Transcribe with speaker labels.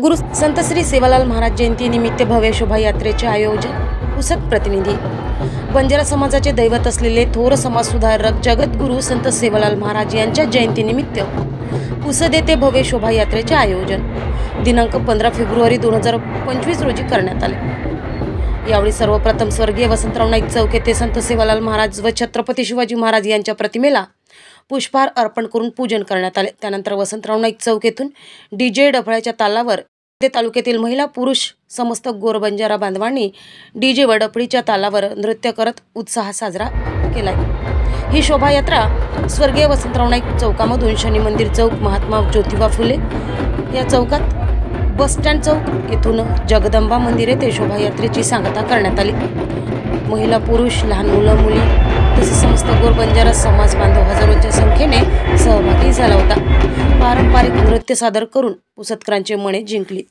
Speaker 1: जगद्गुरु संत श्री सेवालाल महाराज जयंती निमित्त भव्य शोभायात्रेचे आयोजन। पुसद प्रतिनिधी। बंजारा समाजाचे दैवत असलेले थोर समाजसुधारक जगद्गुरु संत सेवालाल महाराज यांच्या जयंतीनिमित्त पुसद येथे भव्य शोभायात्रेचे आयोजन दिनांक 15 फेब्रुवारी 2025 रोजी करण्यात आले। यावेळी सर्वप्रथम स्वर्गीय वसंतराव नाईक चौक येथे संत सेवालाल महाराज व छत्रपती शिवाजी महाराज यांच्या प्रतिमेला पुष्पहार अर्पण करून पूजन करण्यात आले। त्यानंतर वसंतराव नाईक चौक येथून डीजे डफळ्याच्या तालावर तालुक्यातील महिला पुरुष समस्त गोर बंजारा बांधवांनी डीजे व डफळीच्या तालावर नृत्य करत उत्साह साजरा केला। ही शोभायात्रा स्वर्गीय वसंतराव नाईक चौकामधून शनी मंदिर चौक, महात्मा ज्योतिबा फुले या चौकात, बस स्टँड चौक येथून जगदंबा मंदिर येथे शोभायात्रेची सांगता करण्यात आली। महिला पुरुष, लहान मुलं मुली तसेच समस्त गोर बंजारा समाज बांधव हजारोंच्या संख्येने सहभागी झाला होता। पारंपरिक नृत्य सादर करून पुसदकरांचे मने जिंकली।